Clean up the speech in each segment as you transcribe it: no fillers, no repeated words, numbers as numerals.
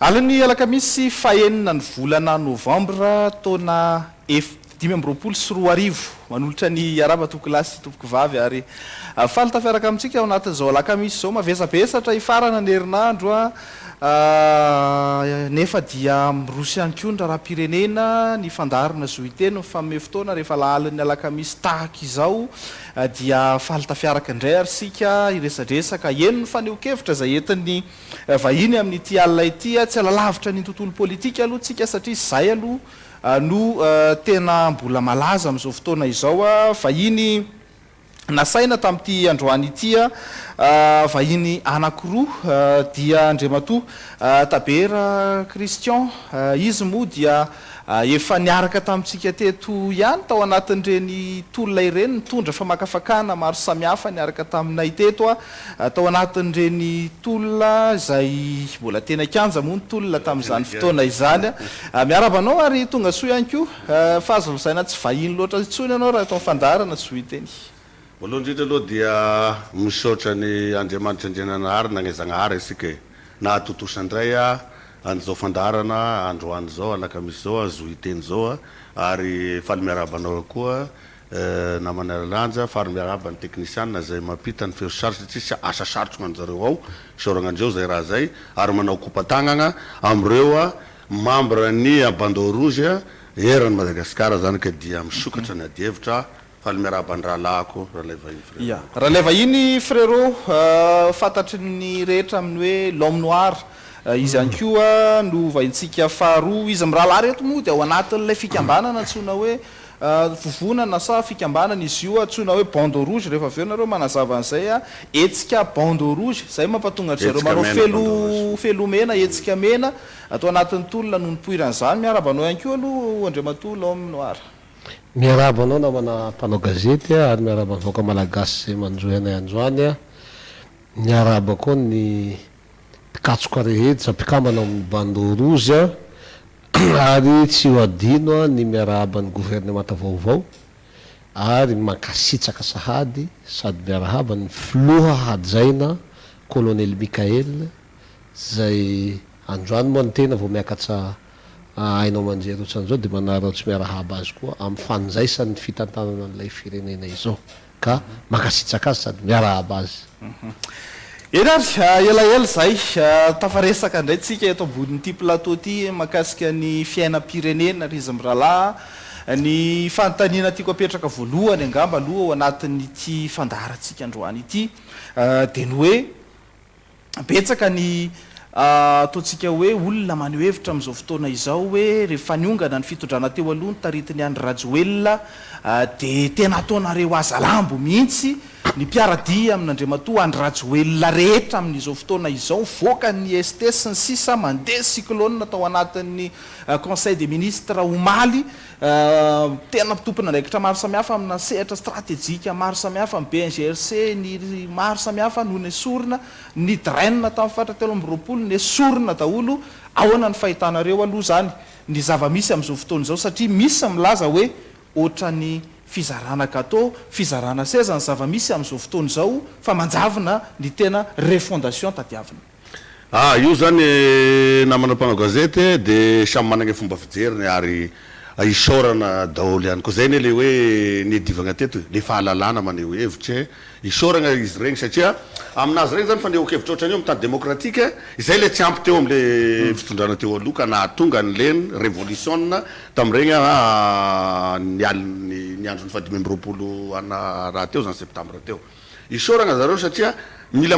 Alany alakamisy fahenina ny volana novambra taona 2024 manolotra ny araba toko lasy topoko vavy ary faly tafiaraka amintsika ao anatin'izao alakamisy zao mavesabesatra ifarana ny herinandro nefa dia mirosy ihany koa ny rahapirenena ny fandarina zoiteny mifamehy fotoana rehefa lahalin'ny alakamisy tahaka izao dia faly tafiaraka indray ary sika iresadresaka eno ny faneho-kevitra izay entin'ny vahiny amin'ity alina ity tsy alalavitra ny tontolo politika aloha tsika satria zay aloha no tena mbola malaza amin'izao fotoana izao vahiny nasaina tamin'ity androany ity vahiny anankiroa dia Andriamatoa Tabera Christian izy moa dia efa niaraka tamintsika teto ihany tao anatin'ireny tolona ireny nitondra famakafakana maro samihafa niaraka taminay teto tao anatin'ireny tolona izay mbola tena kanja moa ny tolona tamin'izany fotoana izany miarabanao ary tonga soa ihany koa fa azo lazaina tsy vahiny loatra intsony ianao raha tao fandarana tsy hoiteny voalohany indrindra aloha dia misaotra ny Andriamanitra Andriananahary nagnezanahary isika nahatotosandray an'izao fandarana androany zao alakamisy zao zoiteny zao ary faly miarabanao koa namana lanja fary miarabany teknisianina zay mampita ny feosary satria asa sarotra manjareo ao saoragnandreo zay raha zay ary manao kopa-tagnana amreo membre ny Bandeau Rouge eran'ny Madagasikara zany ka dia misokatra ny adievitra faly miarabany rahalahako rahalay vahiny frérot fantatry ny rehetra amin'ny hoe l'homme noir izy ihany koa no vahintsika faharoa izy mirahalahy reto moa dia ao anatin'ilay fikambanana antsona hoe vovonana sa fikambanana izy io antsona hoe Bandeau Rouge rehefa aveo nareo manazava an'izay etsika Bandeau Rouge zay mampatonga zareo manao felomena etsika mena atao anatin'ny tolona no nipoiran'izany miarabanao ihany koa aloha Andriamatoa l'homme noir miarabanao namana mpanao gazety ary miaraba vaoaka malagasy manjohy anay androany miaraba koa ny pikatsoka rehetra mpikambana amin'ny Bandeau Rouge ary tsy ho adino ny miaraba ny gouvernemanta vaovao ary mankasitsaka sahady sady miarahaba ny filoha hajaina colonel Mikael zay androany moa ny tena vao miakatra ainao manjery ohatran'izao dia manarao tsy miarahaba azy koa amin'ny fanjaisan'ny fitantanana an'ilay firenena izao ka mankasitsaka azy sady miarahaba azy eny ary elaela zay tafaresaka indray tsika eto ambodin'ity plateau ty makasika ny fiainam-pirenena ry izy mirahalahy ny fanontaniana tiako apetraka voalohany angamba aloha ao anatin'ity fandarantsika androany ity dia ny hoe betsaka ny ataontsika hoe olona maneho hevitra amin'izao fotoana izao hoe rehefa niongana ny fitondrana teo aloha ny taritiny Andry Rajoelina dia tena ataonareo azalambo mihitsy ny mpiaradia amin'Andriamatoa Andry Rajoelina rehetra amin'izao fotoana izao voaka ny ST sy ny sisa mandeha cyclone tao anatin'ny conseil des ministres omaly tena mpitompona andraikitra maro samihafa amina sehatra stratégique maro samihafa amin'ny BNGRC ny maro samihafa no nesorina ny draine tamin'ny fatra telo amby roapolo nesorina daholo ahoana ny fahitanareo aloha zany ny zava-misy amin'izao fotoana izao satria misy milaza hoe ohatra ny fizarana gâteau fizarana seza ny zava-misy amin'izao fotoana izao fa manjavina ny tena refondation tadiavina io zany namana mpanao gazety dia samy manana fomba fijeriny ary isorana daholo ihany koa zay ny le hoe niadivagna teto le fahalalana maneho hevitra isorana izy regny satria aminazy regny zany faneho-kevitra ohatrany io amin'ny tany démocratique izay le tsy ampy teo am'le fitondrana teo aloha ka nahatonga nyleny révolution tamin'regny ny andro ny fadimy amby roapolo ana raha teo zany septembre teo isorana zareo satria mila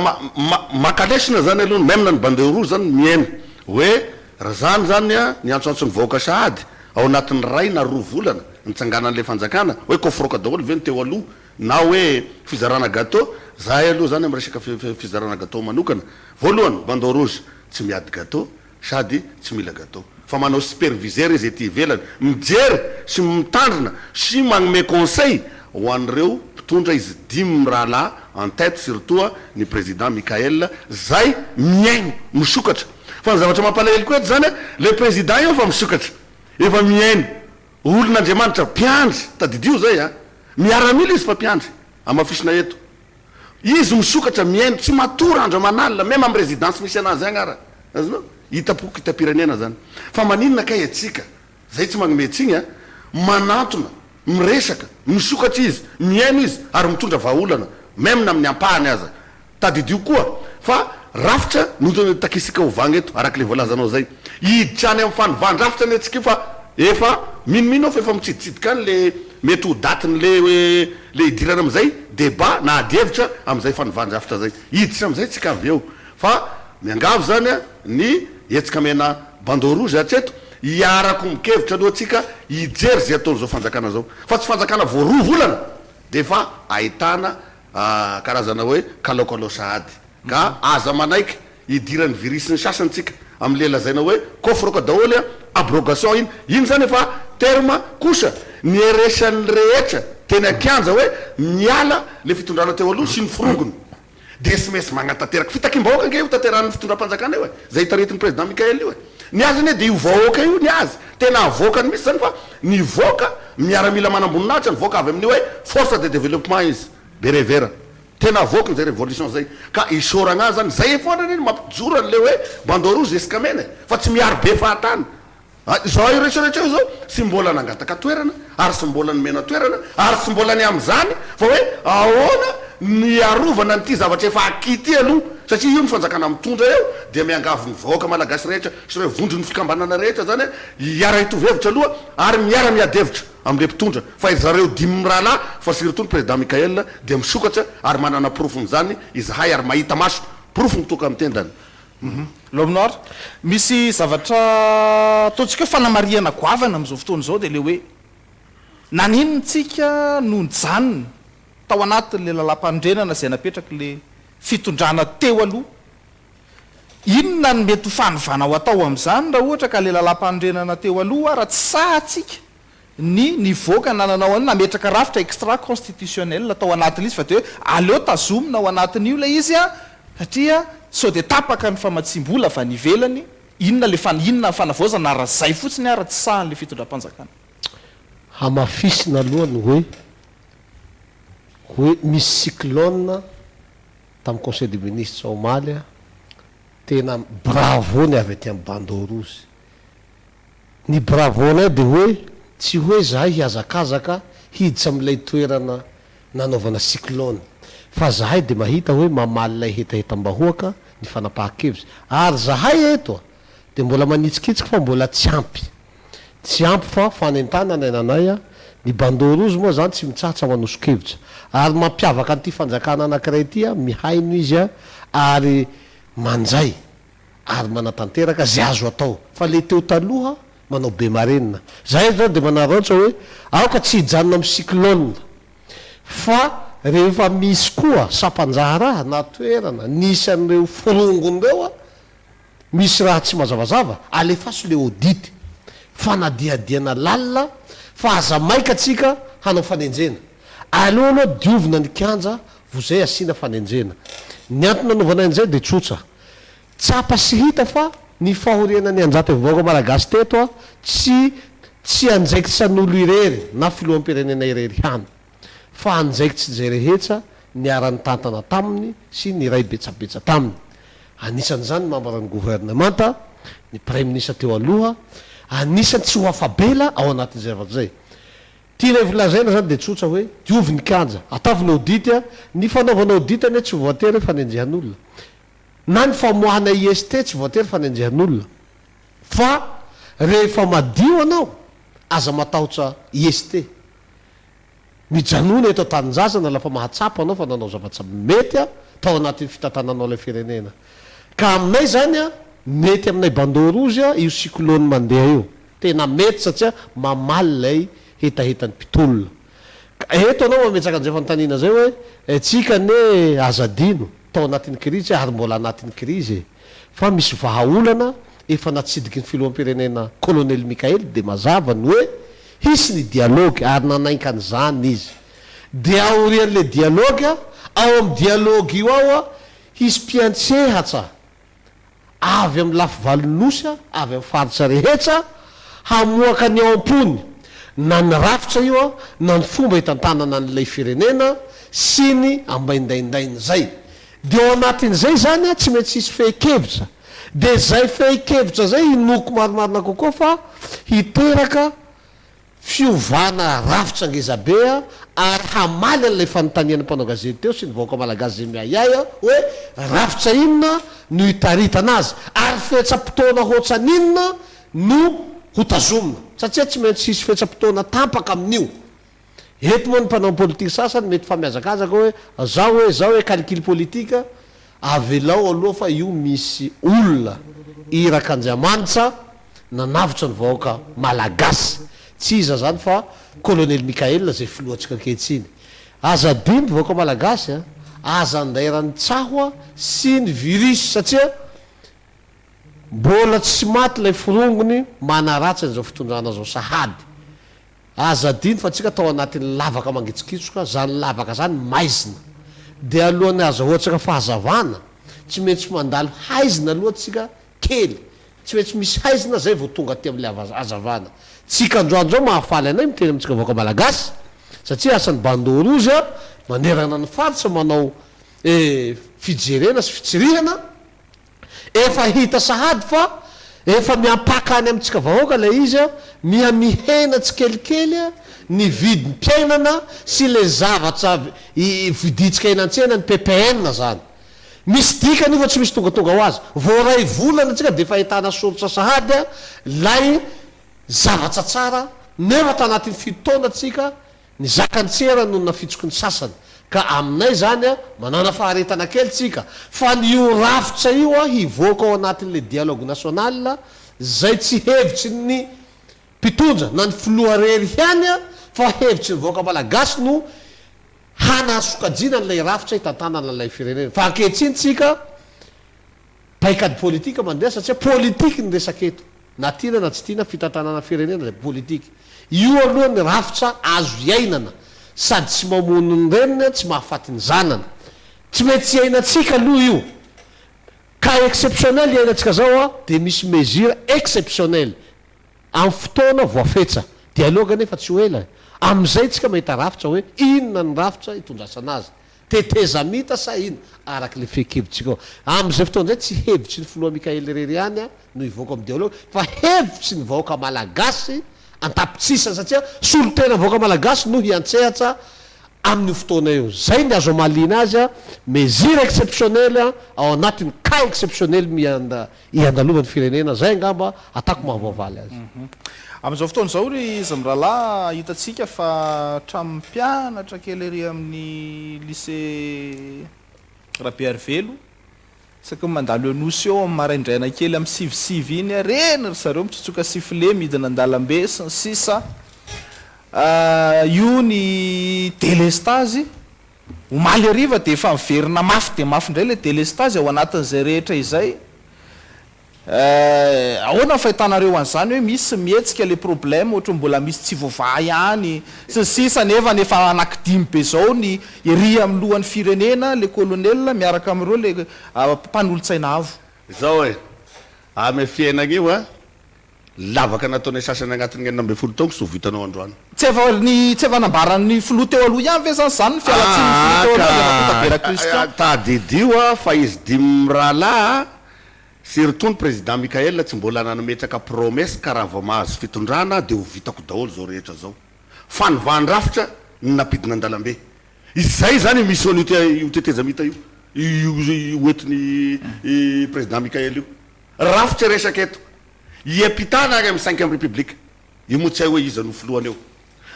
makalesina zany aloha même na ny Bandeau Rouge zany miaina hoe raha zany zany ny antsoantsony vahoaka sahady ao anatin'ny ray na roa volana nitsangana an'le fanjakana hoe kofroka daholo ve ny teo aloha na hoe fizarana gâteau zahay aloha zany amin'ny resaka fizarana gâteau manokana voalohany Bandeau Rouge tsy miady gâteau sady tsy mila gâteau fa manao superviseur izy ety ivelany mijery sy mitandrina sy magnome conseil ho an'ireo mpitondra izy dimy rahalahy en tête surtout ny président Mikael zay miaigny misokatra fa ny zavatra mampalahelo koa eto zany le président io fa misokatra efa miainy olon'Andriamanitra mpiandry tadidio zay miaramila izy fa mpiandry amafisina eto izy misokatra miainy tsy matory andro manalina même amin'ny résidence misy anazy agnara azonao hitapoko hitapirenena zany fa maninona kay atsika zay tsy magnometsiny a manatona miresaka misokatra izy miaino izy ary mitondra vaolana même na amin'ny ampahany aza tadidio koa fa rafitra no takisika ovagna eto arak'le voalazanao zay hiditra any amin'ny fanivandrafitra ny atsika fa efa minomino fa efa mitsiditsidika any le mety ho datiny le idirana am'izay débat na adihevitra am'izay fanivandrafitra zay hiditra am'izay tsika avy eo fa miangavo zany a ny etsika mena bandeau rouge atreto hiarako mikevitra aloha atsika hijery zay ataony zao fanjakana zao fa tsy fanjakana voaroa volana de fa ahitana karazana hoe kalokalo sahady ka aza manaiky hidirany virisiny sasany tsika am'le lazaina hoe kofroka daholy a abrogation iny zany efa terme kosa ny eresan'ny rehetra teny akianja hoe miala le fitondrana teo aloha sy ny firongony de sy maintsy magnatanteraky fitakimbahoaka nge io tanteran'ny fitondram-panjakana io e zay taretin'ny président Mikael io e ny azy ane de io vahoaka io ny azy tena avoakany misy zany fa ny voaka miaramila manamboninahitra ny voaka avy amin'ny hoe force de développement izy berevera tena avoakany zay révolution zay ka isoragna zany zay foana reny mampijoro an'le hoe bandeau rouge esika mena fa tsy miaro be fahatany zao io rehetrarehetra io zao sy mbola nangataka toerana ary sy mbola nymena toerana ary sy mbola ny am'zany fa hoe ahoana ny arovana nyty zavatra efa akity aloha satria io ny fanjakana mitondra eo de miangavo ny vahoaka malagasy rehetra sy re vondro ny fikambanana rehetra zany hiara hitovevitra aloha ary miara miadevitra am'le mpitondra fa zareo dimy rahalahy fa surtout ny président Mikael de misokatra ary manana profony zany izy hay ary mahita maso profo mitoka amin'ny tendany Lomnor misy zavatra ataontsika fanamariana goavana am'izao fotoana zao de le hoe naninony tsika no nijanona tao anatin'le lalam-pandrenana zay napetraky le fitondrana teo aloha inona ny mety hofanovana ho atao am'izany raha ohatra ka le lalam-pandrenana teo aloha raha tsy sahatsika ny nivoaka nananao any nametraka rafitra extra constitutionnel atao anatin'le izy fa de hoe aleo tazomina ao anatin'io le izy a satria sao de tapaka ny famatsimbola fa nivelany inona le inona fanavozana raha zay fotsiny ara tsy sahan'le fitondram-panjakana hamafisina alohany hoe misy cyclone tamin'ny conseil des ministres Somalia tena bravo ny avy aty amin'ny bandeau rouge ny bravonay de hoe tsy hoe zahay hiazakazaka hiditra am'ilay toerana nanaovana cyclone fa zahay de mahita hoe mamaly lay hetahetam-bahoaka ny fanapaha-kevitra ary zahay eto de mbola manitsikitsika fa mbola tsy ampy fa fanentana nainanay ny bandeau rouge moa zany tsy mitsatsa manosokevitra ary mampiavaka an'ity fanjakana anankiray ity a mihaino izy a ary manjay ary manatanteraka zay azo atao fa le teo taloha manao be marenina zay zao de manaraotra hoe aoka tsy hijanona amin'ny cyclone fa rehefa misy koa sampanjaharaha na toerana nisy an'ireo forongony reo a misy raha tsy mazavazava alefaso le audity fanadiadiana lalina fa aza maika atsika hanao fanenjena aloha aloha diovina ny kianja vo zay asiana fanenjena ny antony anaovana an'izay de tsotsa tsapa sy hita fa ny fahoriana ny anjata vaoaka malagasy teto a tsy anjaikitsan'olo irery na filoham-pirenena irery hany fa anjaikitsy zay rehetra ny arany tantana taminy sy ny ray betsabetsa taminy anisan'zany mambaran'ny gouvernementa ny premier ministre teo aloha anisany tsy ho afabela ao anatin'zay zavatra zay tiana vilazaina zany de tsotsa hoe diovy ny kanja ataovina audity a ny fanaovana audity ane tsy voatery fanenjehan'olona na ny famoahana IST tsy voatery fanenjehan'olona fa rehefa madio anao aza matahotra IST mijanona eto an-taninjazana lafa mahatsapa anao fa nanao zavatra mety a tao anatin'ny fitantananao lay firenena ka aminay zany a mety aminay bandeau rouge a io cyclone mandeha io tena mety satria mamaly lay hetahetany mpitolona eto anao mametsaka an'izay fanontaniana zay hoe tsika ne azadino tao anatin'ny krizy ary mbola anatin'ny krizy fa misy vahaolana efa natsidiky ny filoham-pirenena colonel Mikael de mazavany hoe hisy ny dialogue ary nanainka an'izany izy de aorian'le dialogue ao amin'ny dialogue io ao a hisy mpiantsehatra avy amin'ny lafy valinosy avy amin'ny faritra rehetra hamoaka ny ao am-pony na ny rafitra io a na ny fomba hitantanana n'ilay firenena sy ny ambaindaindainy zay de ao anatin'izay zany a tsy maintsy hisy fehikevitra de zay feikevitra zay inoko marimarina kokoa fa hiteraka fiovana rafitra angezabea ary hamaly an'ilay fanontaniana mpanao gazety teo sy ny vaoaka malagasy zay miayaya hoe rafitra inona no hitaritana azy ary fetsa-potoana hoatsaninona no hotazomina satria tsy maintsy sisy fetsa-potoana tampaka amin'io eto moa ny mpanao politika sasany mety famiazakazaka hoe zao hoe calcul politika avelao aloha fa io misy olona irakanjamanitra nanavitra ny vaoaka malagasy tsy iza zany fa colonel Mikael zay filohantsika ankehitriny aza dimy vaoaka malagasy aza andairany tsaho sy ny virus satria mbola tsy maty lay firongony manaratsy an'izao fitondrana zao sahady aza diny fa tsika tao anatin'ny lavaka mangitsikitsoka zany lavaka zany maizina de alohan'ny azahoatsika fahazavana tsy maintsy mandalo haizina aloha tsika kely tsy maintsy misy haizina zay vao tonga ty am'le azavana tsika androany zao mahafaly anay miteny amitsika vaoaka malagasy satria asan'ny bandorozy manerana ny faritra manao fijerena sy fitsirihana efa hita sahady fa efa miampaka any amitsika vahoaka la izy mihena tsy kelikely ny vidiny mpiainana sy le zavatra viditsika enan-tsena ny PPN zany misy dikany fa tsy misy tongatonga ho azy voaray volana atsika de fa ahitana soritra sahady lay zavatra tsara nefa tanatin'ny fitoana atsika ny zakantsera no nafitsoky ny sasany ka aminay zany manana faharetana kely tsika fa nio rafitra io hivoaka ao anatin'le dialogue national zay tsy hevitsy ny mpitondra na ny filoharery hany fa hevitsy ny vaoaka malagasy no hanasokajina n'lay rafitra hitantanana n'lay firenena fa ankehitriny tsika paikady politika mandeha satria politiky ny resaketo na tiana na tsy tiana fitantanana firenena zay politiky io aloha ny rafitra azo iainana sady tsy mamono ny renina tsy mahafaty ny zanana tsy mety tsy iainatsika aloha io ka exceptionnel iainatsika zao de misy mesure exceptionnel amin'ny fotoana voafetsa de aloha nefa tsy ho ela am'izay tsika mahita rafitra hoe inona ny rafitra hitondrasana azy tetezamita sa ina araky le fekevitsika am'izay fotoana zay tsy hevitsy ny filoha Mikael Rery any no hivoaka amin'ny dialogue fa hevitsy ny vaoaka malagasy antapitsisana satria solotena vaoaka malagasy no hiantsehatra amin'ny fotoana eo zay ny azo amalina azy mesure exceptionnel ao anatin'ny cas exceptionnel iandalovan'ny firenena zay angamba atako mahavoavaly azy am'izao fotoana zao ry izy mirahalahy hitatsika fa trampianatra kely ery amin'ny lycée Rabearvelo saky mandalo anosy eo amin'ny maraindraina kely amin'ny sivisivy iny reny ry zareo mitsotsoka sifle midina an-dalambe sy ny sisa io ny délestage omaly ariva de efa miverina mafy de mafy indray le délestage ao anatin'izay rehetra izay ahoana fahitanareo an'izany hoe misy mihetsika le problème ohatra mbola misy tsy voava ihany sy sisa nefa anankidimy be zao ny ery amin'ny lohan'ny firenena le colonel miaraka amin'ireo le mpanolotsaina avo zao ame fiainana io lavaka nataonay sasany agnatin'ny 12 taona so vitanao androany tsy efa nambarany filoha teo aloha ihany ve zany ny fialatsiny Christian tadidio fa izy dimy rahalahy surtout président Mikael tsy mbola nanametraka promesse karaha vao mahazo fitondrana de ho vitako daholo zao rehetra zao fa ny vandrafitra napidina an-dalambe izay zany mission io tetezamita io oetiny président Mikael io rafitra resaka eto iapitana any amin'ny 5e république io moa tsy hay hoe iza no filohany eo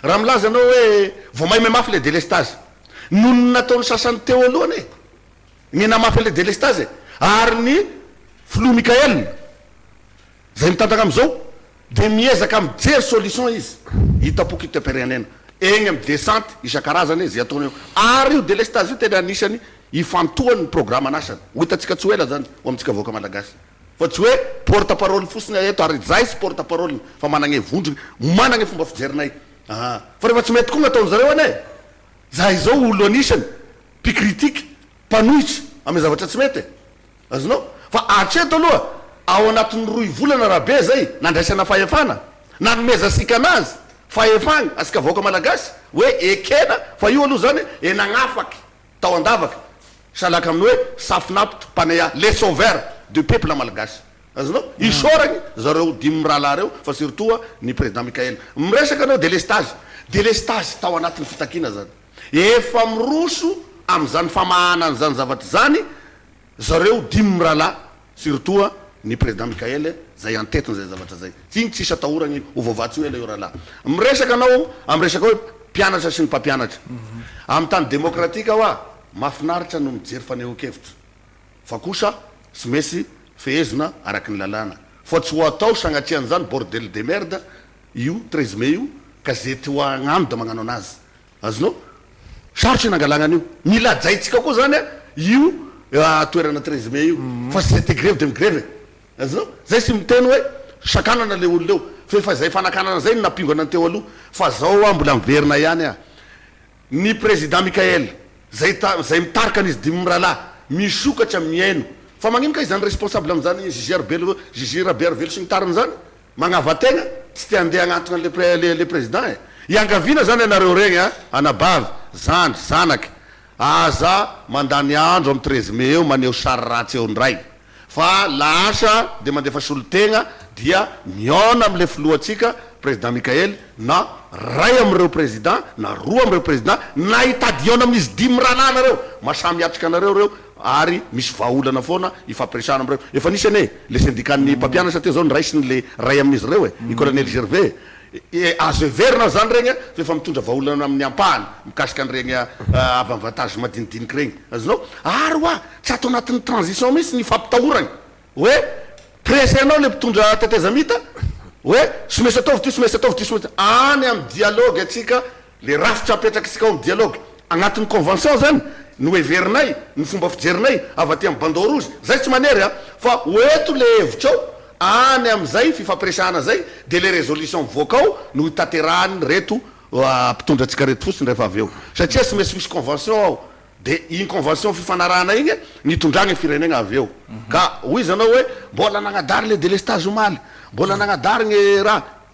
raha milaza anao hoe vao mahay mafy le délestage noho ny nataony sasany teo alohany ny namafy le délestage ary ny filoha Mikael zay mitantaka am'izao de miezaka mijery solution izy hitapoky iteperenena egny amin'ny descente isan-karazany zay ataony eo ary io délestage io tena anisany ifantohany ny programme anasany ho hitatsika tsy ho ela zany ho amitsika vaoaka malagasy fa tsy hoe porte parole fotsiny eto ary zay sy porte parole fa managny vondrony managny fomba fijerinay fa rehefa tsy mety koa nataony zareo ane zahay zao olo anisany mpikritike mpanohitra ame zavatra tsy mety azonao fa atreto aloha ao anatin'ny roy volana raha be zay nandraisana fahefana nanomeza sika anazy fahefana asika vaoaka malagasy hoe ekena fa io aloha zany enagnafaky tao andavaky salaka amin'ny hoe safinapito panaya les sauveurs de peuple malagasy azonao isoragny zareo dimy rahalahy reo fa surtout ny président Mikael miresaka anao délestage tao anatin'ny fitakina zany efa miroso am'zany famahana zany zavatry zany zareo dimy rahalahy surtout ny président Mikael zay antetiny zay zavatra zay igny tsisy atahoragny ovavatsy ela io rahalahy miresaka anao amresaka hoe mpianatra sy ny mpampianatra amin'ny tany démocratique hoa mahafinaritra no mijery fanehoan-kevitra fa kosa sy mesy fehezona araky ny lalàna fa tsy ho atao sagnatrian'zany bordel de merde io 13 mai io gazety ho agnano da magnano anazy azonao sarotry nangalagna mila jaitsika koa zany io toerana 13 mai io fa sy te grève de migrève azonao zay sy miteny hoe sakanana le olo leo fa zay fanakanana zay napingana teo aloha fa zao mbola miverina ihany ny président Mikael zay mitarika an'izy dimy rahalahy misokatra miaino fa magnino ka izy zany responsable am'zany Gigi Rabervelo sy ny tariny zany magnavatena tsy te andeha agnatona le président iangavina zany anareo regny anabavy zandry zanaky aza mandany andro am 13 mai eo maneho sary ratsy eo ndray fa lasa de mandefa solotegna dia miona am'le filohatsika président Mikael na ray am'ireo président na roa am'ireo président na itadiona amin'izy dimy rahalahy nareo masamy atrika anareo reo ary misy vahaolana foana ifampiresana am'ireo efa nisy ane le syndicat-ny mpampianatra teo zao ny raisiny le ray amin'izy reo i colonel Gervais azo everina zany regny fa efa mitondra vahaolana amin'ny ampahany mikasika an'iregny avy amin'ny vantage madinidiniky regny azonao ary hoa tsy atao anatin'ny transition misy ny fampitahoragny hoe pressé anao le mpitondra tetezamita hoe somesy ataovy ty somesy ataovy ty somesy any amin'ny dialogue atsika le rafitra apetraky tsika ao amin'ny dialogue agnatin'ny convention zany no everinay ny fomba fijerinay avy aty amin'ny bandeau rouge zay tsy manery fa oeto le hevitrao any am'izay fifampiresahana zay de le résolution mivoaka ao no itaterahany reto mpitondra atsika reto fotsiny rehefa avy eo satria tsy mesy misy convention ao de iny convention fifanarahana igny nitondragny firenegna avy eo ka hoy izy anao hoe mbola nagnadary le délestage omaly mbola nagnadary gny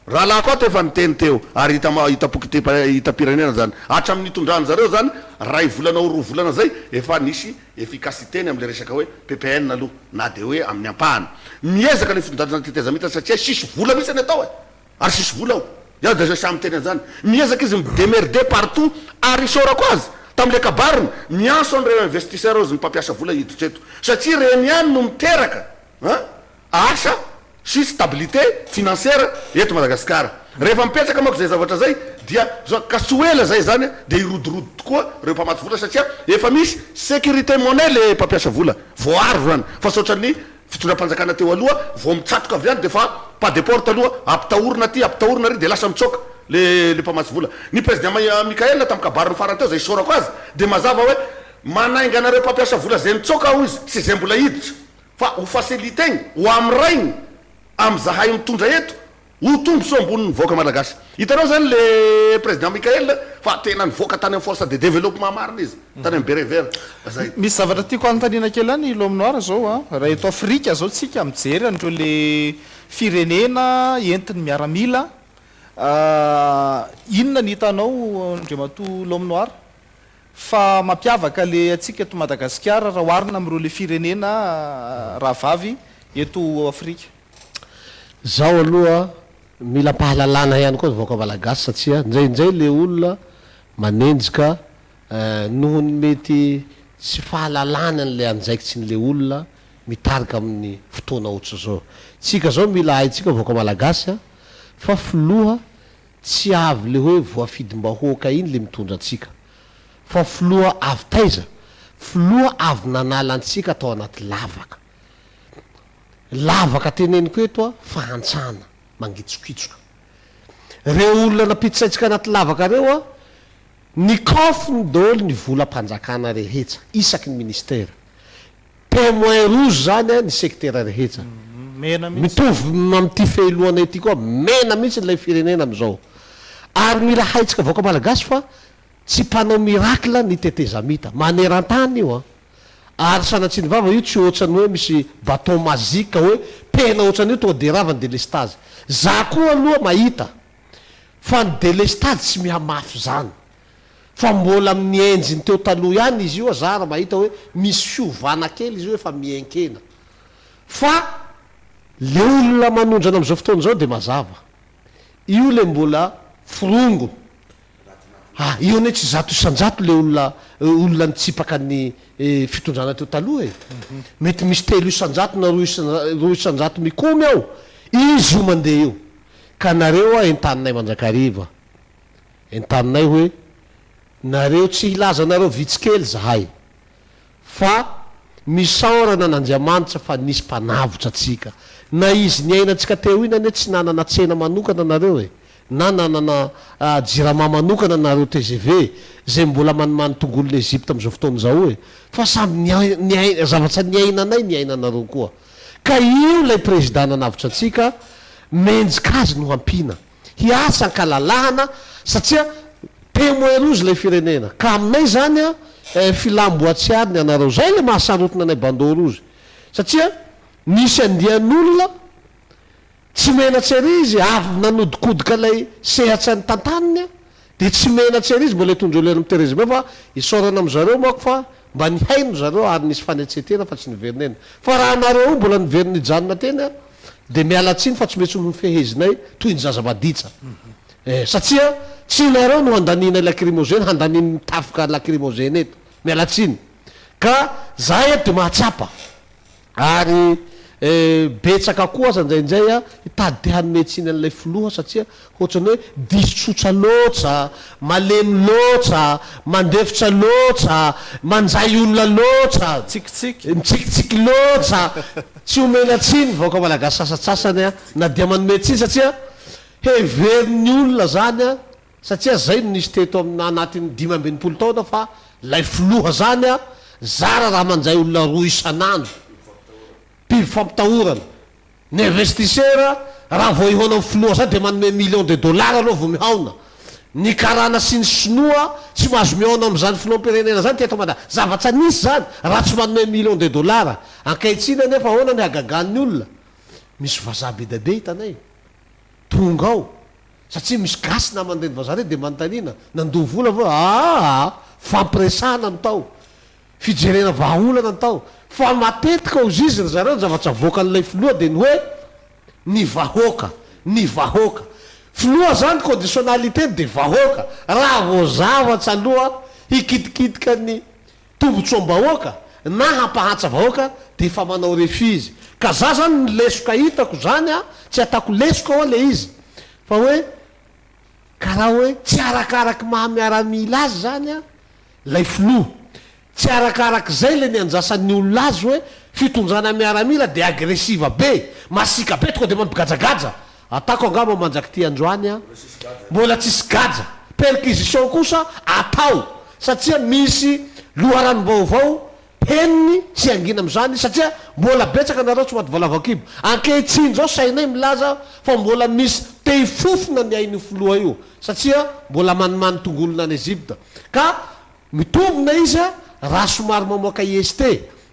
rahalahy koa te efa niteny teo ary hitapoky hitapirenena zany hatramin'ny itondrany zareo zany ray volana o roa volana zay efa nisy efficacité-ny am'le resaka hoe PPN aloha na de hoe amin'ny ampahany miezaka le fitondranana tetezamita satria sisy vola misy any atao ary sisy vola ao ya de samy teny an'zany miezaka izy midemerde partout ary isorako azy tam'le kabariny mianso an'ireo investisseur ao zy ny mpampiasa vola hiditra eto satria reny ihany no miteraka asa sy stabilité financière eto Madagasikara rehefa mipetraka manko zay zavatra zay dia kasoela zay zany de irodorody tokoa reo mpamatsy vola satria efa misy sécurité monnaie le mpampiasa vola voaro zany fa saotran'ny fitondram-panjakana teo aloha vo mitsatoka avy any de fa pas de porte aloha ampitahorina ty ampitahorina ry de lasa mitsoka le mpamatsy vola ny président Mikael tamy kabariny farany teo zay sorako azy de mazava hoe manainga anareo mpampiasa vola zay mitsoka ao izy tsy zay mbola hiditra fa ho facilitegny ho am'raigny am'zahay mitondra eto ho tombo so amboniny voaka malagasy hitanao zany le président Mikael fa tena nivoaka tany amin'ny force de développement marina izy tany amin'ny Berever zay misy zavatra tiako anontanina kely any lominoara zao raha eto Afrika zao tsika mijery andreo le firenena entiny miaramila inona ny hitanao Andriamato lominoara fa mampiavaka le atsika eto Madagasikara raha oharina am'ireo le firenena rahavavy eto Afrika zao aloha mila pahalalana ihany koa voaka malagasy satria ndraindray le olona manenjika nohony mety tsy fahalalana an'le anjaikitsy n'le olona mitarika amin'ny fotoana ohatry zao tsika zao mila haitsika voaka malagasy fa filoha tsy avy le hoe voafidym-bahoaka iny le mitondra atsika fa filoha avy taiza filoha avy nanala antsika atao anaty lavaka teneniko eto fahantsana mangitsokitsoka reo olona napitsaitsika anaty lavaka reo ny kofiny daholo ny volam-panjakana rehetra isaky ny ministère témoin rouge zany ny secteur rehetra mitovy am'ty fehilohana ety koa mena mihitsy nylay firenena am'izao ary mila haitsika voaka malagasy fa tsy mpanao miracle ny tetezamita maneran-tany io ary sanatsiny vava io tsy ohatrany hoe misy baton magique hoe pena ohatran'io tonga de ravany délestage za koa aloha mahita fa ny délestage tsy mihamafy zany fa mbola amin'ny enjiny teo taloha ihany izy io zara mahita hoe misy fiovana kely izy io efa mienkena fa le olona manondrana am'izao fotoana zao de mazava io le mbola firongo io ane tsy zato isanjato le olona nitsipaka ny fitondrana teo taloha mety misy 3 isanjato na 2 isanjato mikomy ao izy io mandeha io ka nareo entaninay manjakariva entaninay hoe nareo tsy hilaza nareo vitsikely zahay fa misaorana n'Andriamanitra fa nisy mpanavotra atsika na izy ny ainantsika teo iny ane tsy nanana tsena manokana nareo na nanana jirama manokana nareo TGV zay mbola manomany tongolon'ny Egypte am'izao fotoana zao fa samy zavatra ny ainanay ny ainanareo koa ka io lay président nanavotra atsika menjika azy no hampina hiasa ankalalahana satria témoin rozy lay firenena ka aminay zany filamboatsiariny anareo zay le mahasarotina anay bandao rozy satria nisy andian'olona tsy menatsy ery izy avy nanodikodoka lay sehatra ny tantaniny de tsy menatsy ery izy mbola tondreo leriny miterezime fa isorana am'zareo mako fa mba ny haino zareo ary nisy fanetsetena fa tsy niverinena fa raha nareo io mbola niveriny janona tena de mialatsiny fa tsy metsy mifehezinay toy ny zaza maditsa satria tsy nareo no handanina lacrimogène handaniny mitafoka lacrimogène eto mialatsiny ka zahay eto de mahatsapa ary betsaka koa aza ndraindray hitady te hanometsiny an'ilay filoha satria ohatrany hoe diso-tsotra loatra malemy loatra mandefitra loatra manjay olona loatra mitsikitsiky loatra tsy omenatsiny vaoka malagasy sasatsasany na dia manometsiny satria heveriny olona zany satria zay no nisy teto anatin'ny 5 taona fa lay filoha zany zara raha manjay olona 2 isan'andro mpifampitahorana ny investisseur raha vao ihona filoha zany de manome $1,000,000 aloha vao mihaona ny karana sy ny sinoa tsy mahazo mihaona am'zany filoam-pirenena zany teto manda zavatra nisy zany raha tsy manome $1,000,000 ankehitriny anefa ahoana ny agagan'ny olona misy vazabe dabe hitanay tonga ao satria misy gasy na mandeha ny vazare de mantanina nandoha vola va fampiresana ny tao fijerena vahaolana ny tao fa matetika oziziny zareo zavatra voaka n'ilay filoha de ny hoe ny vahoaka filoha zany conditionnalité de vahoaka raha vo zavatra aloha hikitikitika ny tombotsoam-bahoaka na hampahatsa vahoaka de fa manao refizy ka za zany ny lesoka hitako zany tsy atako lesoka ao le izy fa hoe karaha hoe tsy arakaraky mahamiaramila azy zany lay filoha tsy arakarak'zay le ny anjasan'ny olona azy hoe fitondrana miaramila de agressiva be masika be tonga de mampigajagaja atako angamba manjaky ty androany mbola tsisy gaja perquisition kosa atao satria misy loharanom-baovao peniny tsy angina am'zany satria mbola betsaka nareo tsy maty valavakibo ankehitriny zao sainay milaza fa mbola misy tehifofona ny ain'io filoha io satria mbola manomany tongolona any Egypte ka mitombona izy raha somary mamoaka IST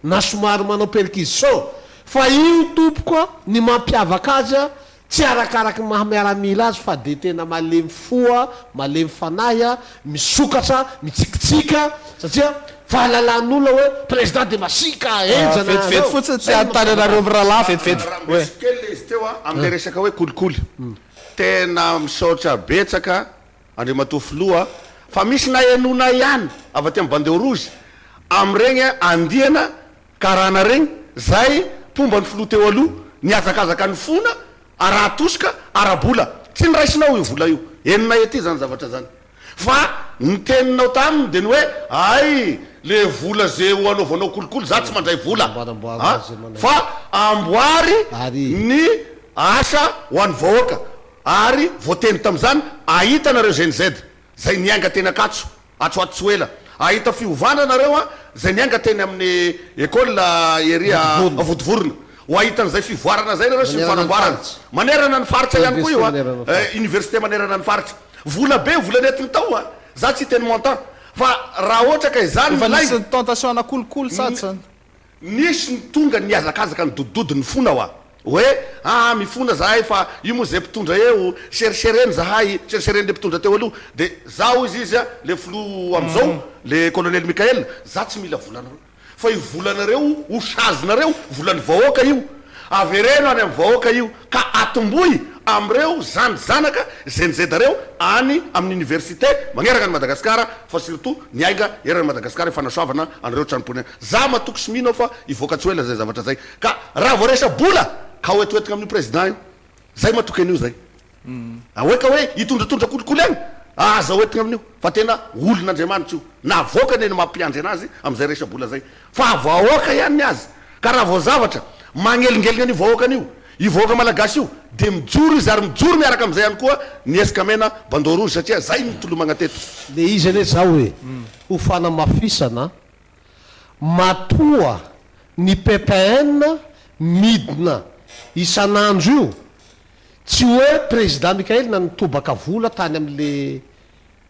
na somary manao perquisition fa io tompoka ny mampiavaka azy tsy arakaraky mahamiaramila azy fa de tena malemy foa malemy fanahy misokatra mitsikitsika satria fahalalan'olona hoe président de masika enjanafety fotsiny tsy atany anareo mirahalahy fetifety misy kely izy teo am'le resaka hoe kolikoly tena misaotra betsaka andriamatoa filoha fa misy nahenona ihany avy aty amin'ny bandeo rozy am'regny andiana karana regny zay pomba ny filoha teo aloha niazakazaka ny fona arahatosoka arabola tsy niraisinao io vola io enina ety zany zavatra zany fa ny teninao taminy de ny hoe ay le vola ze ho anaovanao kolikoly za tsy mandray vola fa amboary ny asa ho an'ny vahoaka ary voateny tam'zany ahitanareo GNZ zay nianga teny akatso atsoatsoela ahita fiovana nareo zay nianga teny amin'ny école eria vodivorona ho ahitan'zay fivoarana zay nareo sy mifanamboarana manerana ny faritra ihany koa io université manerana ny faritra vola be volanetiny tao za tsy teny montant fa raha ohatra ka izany nisy ny tentation ana kolikoly satsany nisy ny tonga niazakazaka ny dodidodiny fona hoe mifona zahay fa io moa zay mpitondra eo cherchereny zahay cherchereny le mpitondra teo aloha de zao izy le filo am'izao le colonel Mikael za tsy mila volanareo fa io volanareo ho sazinareo volany vahoaka io avereno any amin'ny vahoaka io ka atomboy am'ireo zanaka zenizedareo any amin'ny université magneraka ny Madagasikara fa surtout ny ainga erany Madagasikara ifanasoavana an'ireo tranopony za matoky sy mino fa ivoaka-tsoela zay zavatra zay ka raha voaresa bola ka oetoetika amin'ny président io zay matoky an'io zay ahoeka hoe hitondratondra kolikoly any aza oetina amin'io fa tena olon'Andriamanitra io na voaka neny mampiandry anazy am'izay resa bola zay fa vahoaka ihany azy ka raha voazavatra magnelingelina ny vahoaka an'io i vahoaka malagasy io de mijoro izy ary mijoro miaraka am'izay ihany koa ny eskamena bandorozy satria zay mitolomagna teto le izy ane zao hoe ho fanamafisana matoa ny PPN midina isan'andro io tsy hoe président Mikael na nitobaka vola tany am'le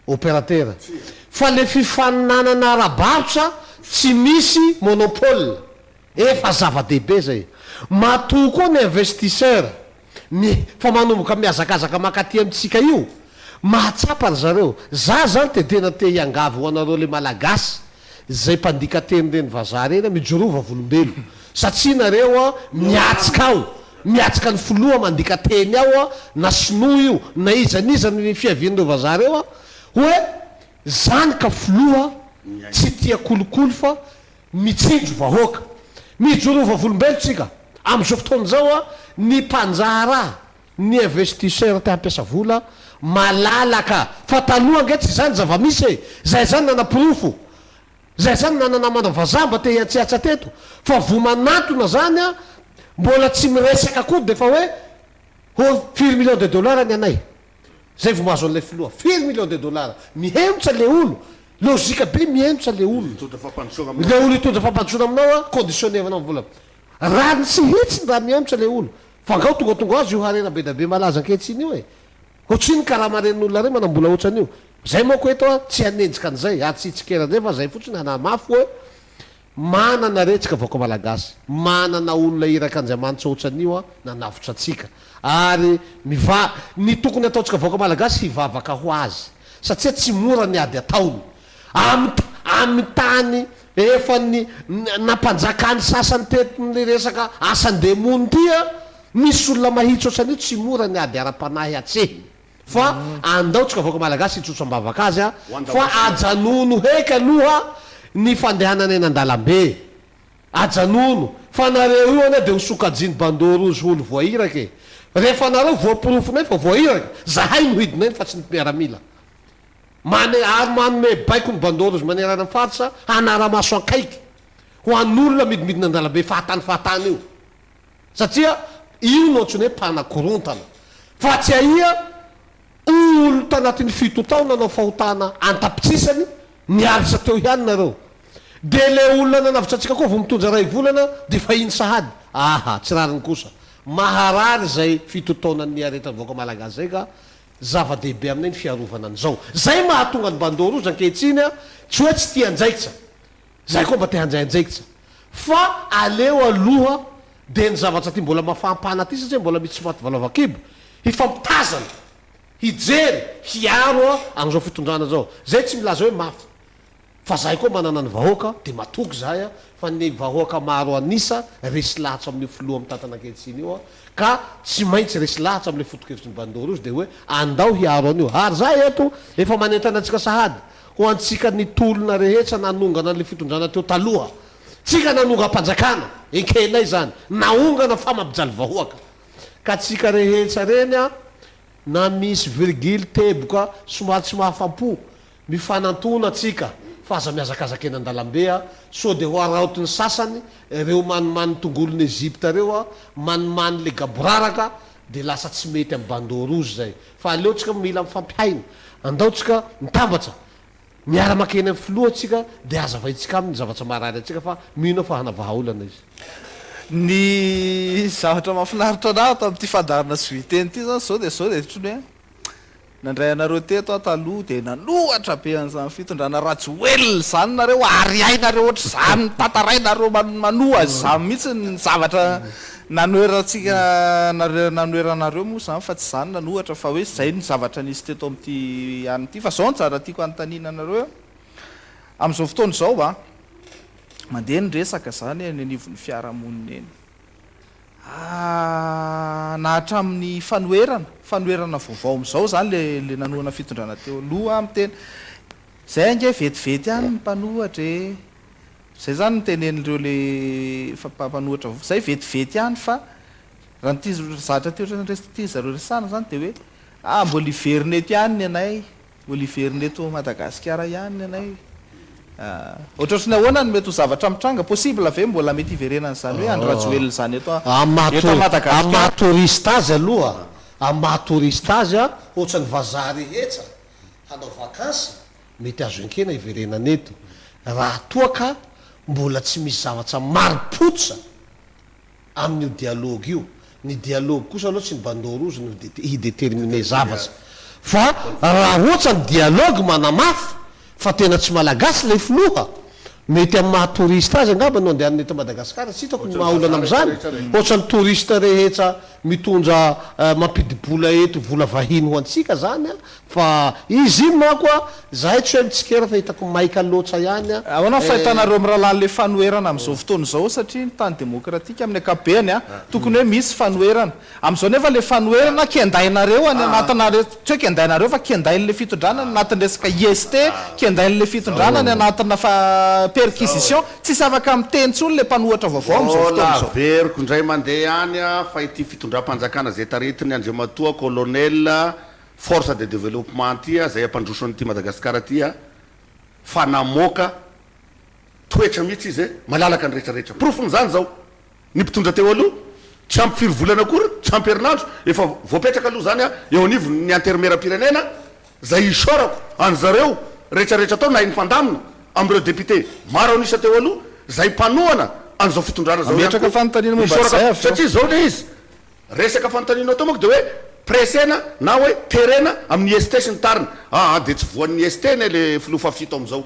opérateur fa le fifaninanana ara-barotra tsy misy monopole efa zava-dehibe zay matoa koa ny investisseur fa manomboka miazakazaka makaty amitsika io mahatsapa ry zareo za zany tedena te hiangavy ho anareo le malagasy zay mpandika teny reny vazaha reny mijorova volombelo satria nareo a miatsika ao miatsika ny foloa mandika teny ao a na sinoa io na izanizany fiavian'ireo vazaha reo a hoe zany ka foloa tsy tia kolokolo fa mitsinjo vahoaka mijorova volombelo tsika am'izao fotoana zao a ny mpanjara ny investisseur te hampiasa vola malalaka fa taloha nge tsy zany zava-misy e zay zany nanapirofo zay zany nananamana vazamba te hiantsiatsa teto fa vomanatona zany a mbola tsy miresaka koa de fa hoe firy million de dollars ny anay zay vo mahazo an'lay filoha firy million de dollars mihenotsa le olo lozika be mihenotsa le olo le olo hitondra fampandrosoana aminao a conditionnevanao vola rany tsy hitsy raha mihenotsa le olo fa ngao tongatonga azy io harena be da be malaza ankehitsiny io e ohatriny karaha maren'olona reny manambola ohatran'io zay moako eto a tsy hanenjika an'izay atsitsikeran'zay fa zay fotsiny hanamafy hoe manana retsika vaoaka malagasy manana olona iraka Andriamanitra ohatran'io a nanavotra atsika ary ny tokony ataotsika vaoaka malagasy hivavaka ho azy satria tsy mora ny ady ataony amin'ny tany efa ny nampanjakany sasany tetony resaka asan-demony tia misy olona mahitsy ohatran'io tsy mora ny ady ara-panahy atsehiny fa andaotsika vaoaka malagasy hitsotsoambavaka azy a fa ajanono heky aloha ny fandehanana eny an-dalambe ajanono fa nareo io ane de hosokajiny bandorozy olo voahirake rehefa nareo voaporofonay fa voahiraka zahay nohidina eny fa tsy nimiaramila ary manome baiko ny bandorozy manerana faritra hanara-maso ankaiky ho an'olona midimidina an-dalambe fahatany io satria io no ohatrany hoe mpanakorontana fa tsy aia olo tanatin'ny fito taona nanao fahotana antapitsisany miarisa teo ihany nareo de le olona nanavitra atsika koa vo mitondra ray volana de fa iny sahady tsy rariny kosa maharary zay fito taona ny areta vaoaka malagasy zay ka zava-dehibe aminay ny fiarovana an'izao zay mahatonga ny bandorozy ankehitsiny a tsy hoe tsy tia anjaikitsa zay koa mba te hanjay anjaikitsa fa aleo aloha de ny zavatra ty mbola mafampana ty satria mbola misy tsy maty valavakibo hifampitazana hijery hiaro a am'izao fitondrana zao zay tsy milaza hoe mafy fa zahay koa manana ny vahoaka de matoky zahay a fa ny vahoaka maro anisa resy lahatra amin'ny filoha amin'ny tantana ankehitsiny io a ka tsy maintsy resy lahatra am'le foto-kevitry ny bandorozy de hoe andao hiaro an'io ary zahay eto efa manentana antsika sahady ho antsika ny tolona rehetra nanongana an'le fitondrana teo taloha tsika nanonga mpanjakana enkelay zany naongana fa mampijaly vahoaka ka tsika rehetra reny a na misy virgule teboka somary tsy mahafampo mifanantona atsika fa aza miazakazaka eny an-dalambe a so de ho araotiny sasany reo manomany tongolony Egypte reo a manomany le gaboraraka de lasa tsy mety amin'ny bandorozy zay fa aleotsika mila mifampihaina andaotsika mitambatra miara-makeny amin'ny filoha atsika de azavaitsika amin'ny zavatra marary atsika fa mino fa hanavahaolana izy ny zavatra mahafinaritra anao ato amin'ity fandarana suiteny ty zao de otrany hoe nandray anareo teto taloha de nanohatra be an'izany fitondrana rajoely zany nareo ariainareo ohatra zany tantarainareo manoa zany mihitsy ny zavatra nanoeranareo moa zany fa tsy zany nanohatra fa hoe zay ny zavatra nisy teto amin'ity anyity fa zao ny tsara tiako anontaniana anareo am'izao fotoana zao a mandeha ny resaka zany any anivon'ny fiarahamonina eny nahatra amin'ny fanoerana vaovao am'izao zany le nanoana fitondrana teo aloha amin'ny teny zay nge vetivety ihany ny mpanohatra zay zany ny tenen'ireo le mpanohatra zay vetivety ihany fa raha nity zatra ty zareo resana zany de hoe mbola iverineto ihany ny anay mbola iverineto Madagasikara ihany ny anay ohatraotrany ahoana ny mety ho zavatra mitranga possible ave mbola mety iverenana zany hoe andro rajoely zany eto amatorista azy aloha amatorista azy a ohatrany vazaha rehetra hanao vakansy mety azo enkena iverenana eto raha toaka mbola tsy misy zavatra maripotsa amin'io dialogue io ny dialogue kosa aloha tsy ny bandorozy no hidéterminer zavatra fa raha ohatra ny dialogue manamafy fa tena tsy malagasy lay filoha mety amin'ny maha touriste azy angamba no andehanana eto Madagasikara tsy hitako mahaolana am'izany ohatrany touriste rehetra mitondra mampidibola eto vola vahiny ho antsika zany a fa izy iny manko a zahay tsy hoe mitsikera fa hitako maika loatra ihany a ahoana fahitanareo am'rahalan'le fanoerana am'izao fotoana zao satria ny tany demokratika amin'ny ankapobeny a tokony hoe misy fanoerana am'izao nefa le fanoerana kendainareo any anatinareo tsy hoe kendainareo fa kendain'le fitondrana anatin'ny resaka IST kendain'le fitondrana ny anatina perquisition tsisy afaka miteny tsony le mpanohatra vaovao am'izao fotoana zao veriko indray mandeha any a fa ity fitondram-panjakana zay taretiny Andriamatoa colonel force de développement tya zay ampandrosoany ty Madagasikara tya fa namoaka toetra mihitsy izy malalaka ny rehetrarehetra profon'izany zao ny mpitondra teo aloha tsy ampy firy volana akory tsy ampy herinandro efa voapetraka aloha zany a eo anivo ny intermera-pirenena zay isorako an'zareo rehetrarehetra tao na iny fandamina am'ireo député maro anisa teo aloha zay mpanohana an'izao fitondrana zao metraka fanontaniana momba zay avy satria zao le izy resaka fanontanianao tao moka de hoe presena na hoe terena amin'ny ST sy ny tariny de tsy voan'ny ST ne le filofa fito am'izao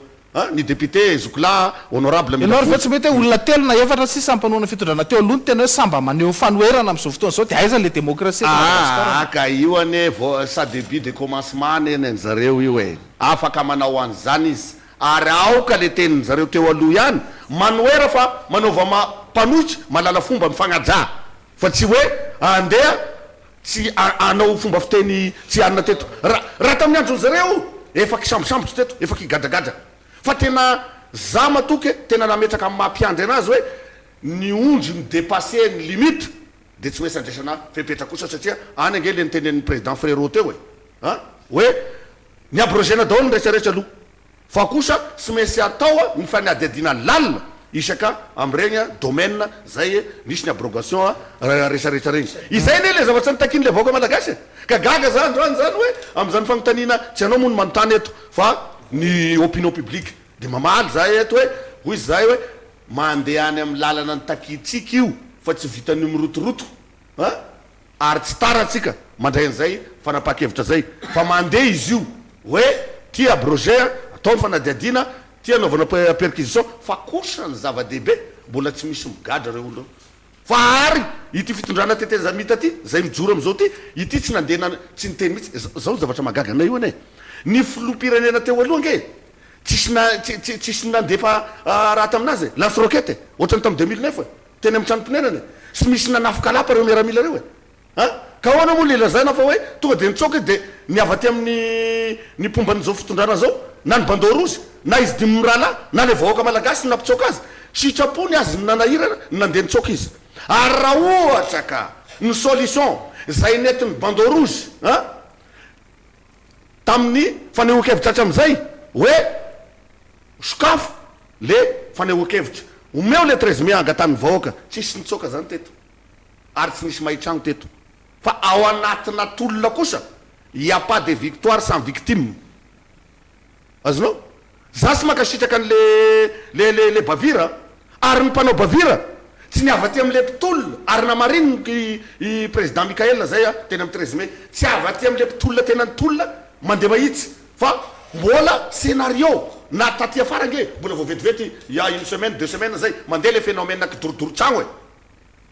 ny député zokla honorable ianao fa tsy mety hoe olona telo na efatra sisa ampanoana fitondrana teo aloha ny tena hoe samba maneho fanoerana am'izao fotoana zao de aiza le démocratie ka io ane sa début de commencement neny an'zareo io e afaka manao an'zany izy ary aoka le tenin zareo teo aloha ihany manoera fa manaova mpanohitra malala fomba mifagnajà fa tsy hoe andeha tsy anao fomba fiteny tsy anina teto raha tamin'ny andron zareo efa kisambosambotsy teto efa kigadragadra fa tena za matoky tena nametraka amin'ny mampiandry anazy hoe ny ondry ny dépassé ny limite de tsy hoe sandraisana fepetra kosa satria any ange le nitenen'ny président Frérot teo hoe ny abrogena daholo ny rehetrarehetra aloha fa kosa sy mainsy atao ny faniadiadina lalina isaka am'regny domaine zay misy ny abrogation rehetrarehetra regny izay ne le zavatsy nitakiny le vaoaka malagasy ka gaga za androany zany hoe am'izany fagnotaniana tsy anao mono manontany eto fa ny opinion publique de mamaly zay eto hoe hoy zay hoe mandeha any amin'ny lalana ny takitsika io fa tsy vitany mirotoroto ary tsy tara atsika mandray an'izay fanapakevitra zay fa mandeha izy io hoe tia abrogé atao ny fanadiadiana tia anaovana perquisition fa kosa ny zava-dehibe mbola tsy misy migadra reo olo fa ary ity fitondrana teteza mita ty zay mijoro am'izao ty ity tsy nandena tsy niteny mihitsy zao zavatra magagana io ane ny filopirenena teo aloha nge tsisy nandefa raha taminazy lance roquette ohatrany tamy 2009 teny amy tranompinenany sy misy nanafika lapa reo miaramila reo ka hoana moa le lazana fa hoe tonga de nitsoky de niavaty amin'ny pomban'izao fitondrana zao na ny bandao rozy na izy dimy mirala na le vahoaka malagasy nampitsoka azy sitrapony azy ny nanahirana nandeha nitsoka izy ary raha ohatra ka ny solution zay netiny bandao rozy tamin'ny fanehoan-kevitra am'izay hoe sokafo le fanehoan-kevitra omeo le 13 mai angatan'ny vahoaka tsisy nitsoka zany teto ary tsy nisy mahitragno teto fa ao anatina tolona kosa y a pas de victoire sans victime azonao za sy makasitraka an'le bavira ary ny mpanao bavira tsy niavaty am'le mpitolona ary namariny i président Mikael zay tena amy 13 mai tsy avaty am'le mpitolona tena nytolona mandeha mahitsy fa mbola scénario na taty afara nge mbola voavetivety ya une semaine 2 semaines zay mandeha le phénomène kidorodoro-tragno e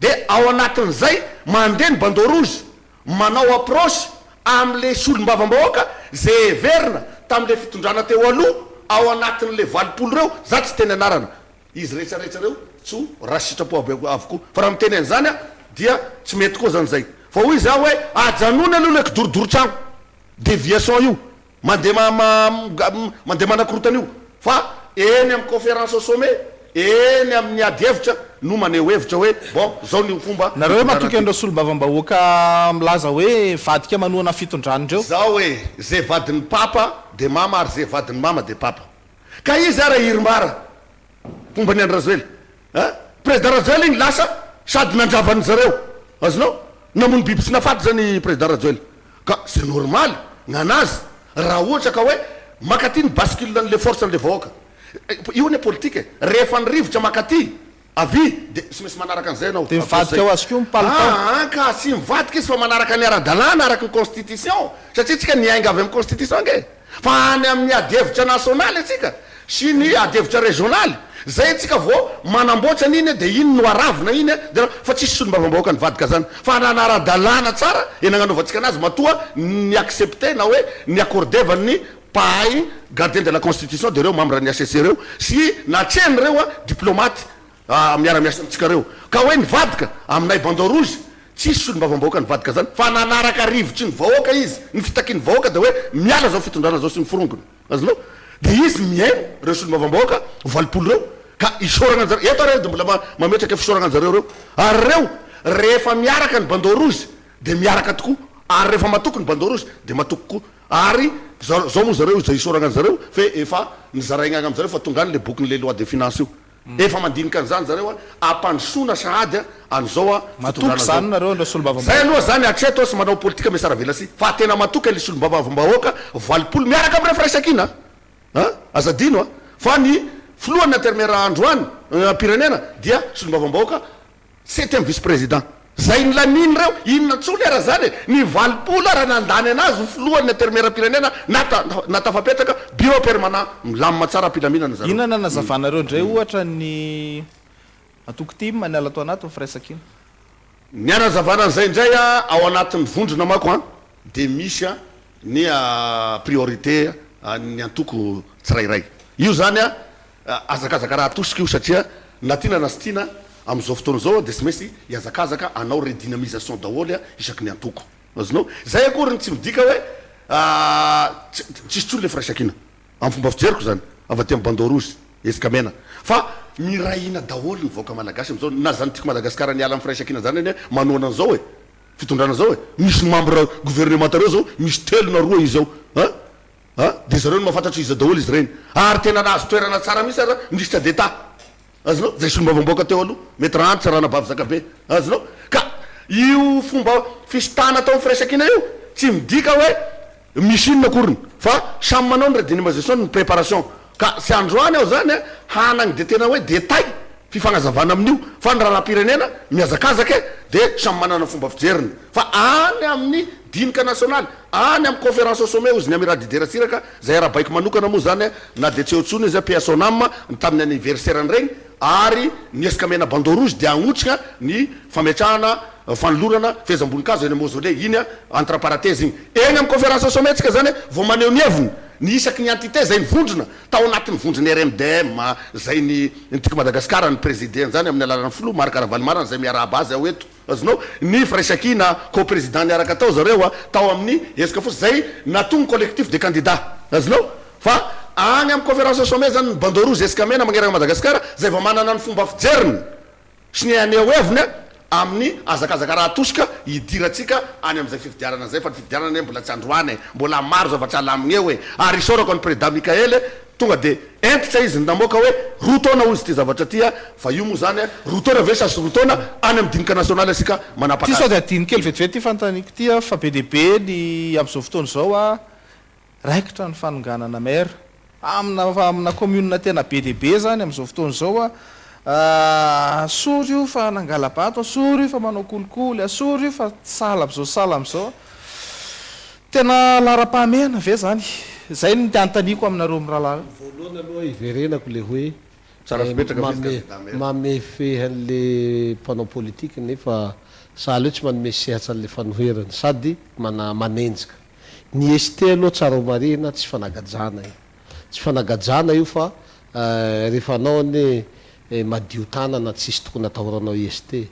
de ao anatin'izay mandeha ny bandau rouge manao approche am'le solom-bavambahoaka zay everina tam'le fitondrana teo aloha ao anatin'le valopolo reo za tsy teny anarana izy rehetrarehetra reo tso raha sitrapo avokoa fa raha miteny an'izany dia tsy mety koa zany zay fa hoy za hoe ajanony aloha le kidorodorotrano déviation io mandeha mandeha manakorotana io fa eny amin'ny conférence au sommet eny amin'ny ady hevitra no maneho hevitra hoe bon zao ny fomba nareo hoe matoky andreo solom-bavambahoaka milaza hoe vadika manoana fitondrandreo zao hoe zay vadin'ny papa de mama ary zay vadin'ny mama de papa ka izy ara hirimbara fomba ny andry razoely président rajoely igny lasa sady nandravany zareo azonao namono biby tsy nafaty zany président rajoely ka c'est normal gnanazy raha ohatra ka hoe makaty ny bascule an'le force an'le vahoaka io ny politique rehefa ny rivotra makaty avy de sy misy manaraka an'izay anao de mivadika ao azy ko mipalitao ka sy mivadika izy fa manaraka ny ara-dalàna araky ny constitution satria tsika niainga avy amin'ny constitution nge fa any amin'ny adihevitra nationaly atsika sy ny adihevitra régionaly zay tsika vao manamboatra an'iny de iny no aravina iny de fa tsisy solom-bavambahoaka ny vadika zany fa nanara-dalàna tsara enagnanovantsika anazy matoa ny accepté na hoe ny accordevany pahay gardien de la constitution de reo membre ny ACC reo sy natreny reo a diplomate miara-miasa amitsika reo ka hoe ny vadika aminay bandeau rouge tsisy solom-bavambahoaka ny vadika zany fa nanaraka rivotry ny vahoaka izy ny fitaky ny vahoaka de hoe miala zao fitondrana zao sy ny forongony azonao de izy miaino reo solom-bavambahoaka valopolo reo ka isoragna anjareo eto reo de mbola mametraka fisoragna anjareo reo ary reo rehefa miaraka ny bandeau rouge de miaraka tokoa ary rehefa matoko ny bandeau rouge de matoko koa ary zao moa zareo zay isoragna anjareo fe efa nizaraigna agny am'zareo fa tonga any le bokin'le loi de finance io efa mandinika an'izany zareo ampandrosoana sahady an'izao matoky zany nareo andreo solom-bavambahoaka zay aloha zany atreto sy manao politika miasara velasy fa tena matoky le solom-bavambahoaka valopolo miaraka amin'ny refraisakina azadino fa ny filohany intermaire androany pirenena dia solom-bavambahoaka 7e vice président zay ny laniny reo inona tsony ara zany ny valopolo raha nandany anazy filohany intermaire pirenena natafapetraka bureau permanent milamina tsara ampilaminana zareo inona nazavanareo ndray ohatra ny atoky ty maniala atao anaty firaisakina ny anazavanan'izay indray ao anatin'ny vondrona mako de misy ny priorité ny antoko tsirairay io zany azakazaka raha atosika io satria natina na sy tiana am'izao fotoana zao de sy maintsy iazakazaka anao redynamisation daholy isaky ny antoko azonao zay akoryny tsy midika hoe tsisy tsolo le firaisakina amy fomba fijeriko zany avy aty amy bandeau rouge ezikamena fa mirahina daholy ny vahoaka malagasy am'zao na zany tiako madagasikara niala amy firaisakina zany eny manoana an'izao hoe fitondrana zao hoe misy membre gouvernement reo zao misy telo na roa izy ao de zareo no mahafantatry izy daholy izy reny ary tena nahazo toerana tsara misy ara ministre d'état azonao zay solom-bavambahoaka teo aloha mety raha antitra raha nabavy zakabe azonao ka io fomba fisitana atao firaisakina io tsy midika hoe misy inona akoriny fa samy manao ny redynamisation ny préparation ka sy androany aho zany hanagny de tena hoe détail fifagnazavana amin'io fa ny rahanam-pirenena miazakazaka de samy manana fomba fijeriny fa any amin'ny dinika nationaly any amin'ny conférence au sommet ozy ny amiral diderasiraka zay araha-baiko manokana moa zany na de tsy eotsony izy PSONAM tamin'ny anniversaire regny ary niesika mena bandeau rouge de agnotrika ny fametrahana fanolorana fezam-boninkazo eny mausolée iny entre parenthèse igny eny amin'ny conférence au sommet tsika zany vao maneho ny heviny ny isaky ny entité zay ny vondrona tao anatin'ny vondrony RMDM zay ny tika madagasikara ny président zany amin'ny alalany filo maraka ravalimarana zay miarabazy ao eto azonao ny firaisakina co-président niaraka tao zareo tao amin'ny esika fosy zay natogny collectif de candidat azonao fa agny amy conférence au sommet zany bandeau rouge eskamena magneraka madagasikara zay vao manana ny fomba fijeriny sy ny aneo heviny amin'ny azakazaka raha atosika idiratsika any am'izay fifidiarana zay fa ny fifidiarana mbola tsy androany mbola maro zavatrala amigny eo ary isorako ny président Mikael tonga de entitra izy namoaka hoe rotona ozy ty zavatra ty fa io moa zany rotona ve sasy rotona any amy dinika nationaly asika manapaka ty sao de adiny kely vetivety ty fantaniko ty fa be deaibe ny am'izao fotoana zao raikitra ny fanonganana maire amina commune tena be deaibe zany am'izao fotoana zao sory io fa nangala-bato sory io fa manao kolikoly sory io fa sala am'izao sala am'izao tena lara-pahamehana ve zany zay ny tiantaniko aminareo mirahalahy voalohany aloha iverenako le hoe tsara fipetraka mamefehan'le mpanao politique nefa sahala hoe tsy manome sehatsa an'le fanoherany sady manenjika ny ST aloha tsara marina tsy fanagajana io tsy fanagajana io fa rehefa anao ny madio tanana tsisy tokony atahoranao ST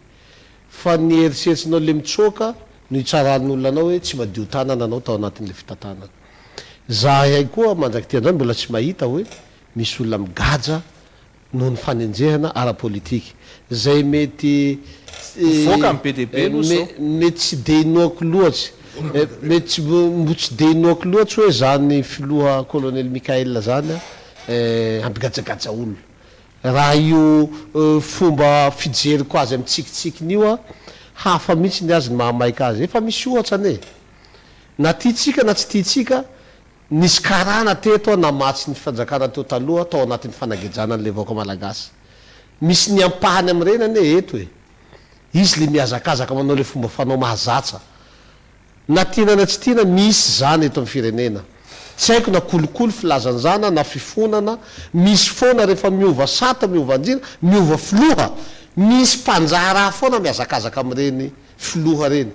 fa ny eritseritsinao le mitsoka no itsaran'olona anao hoe tsy madio tanana anao tao anatin'le fitantanana zahay ay koa mandraky ty andrany mbola tsy mahita hoe misy olona migaja noho ny fanenjehana ara-politiky zay mety voaka amin'ny PDB mety tsy de inoako loatsy mety mbo tsy de inoako loatsy hoe zany filoha colonel Mikael zany ampigajagaja olona raha io fomba fijeriko azy amin'ny tsikitsikiny io a hafa mihitsy ny azy ny mahamaika azy efa misy ohatra ane na tiatsika na tsy tiatsika nisy karana teto na matsy ny fanjakana teo taloha tao anatin'ny fanagejana n'le vaoaka malagasy misy ny ampahany am'ireny ane eto e izy le miazakazaka manao le fomba fanao mahazatsa na tiana na tsy tiana misy zany eto amin'ny firenena tsy haiko na kolokolo filazany zana na fifonana misy foana rehefa miova sata miova anjina miova filoha misy mpanjara foana miazakazaka am'ireny filoha reny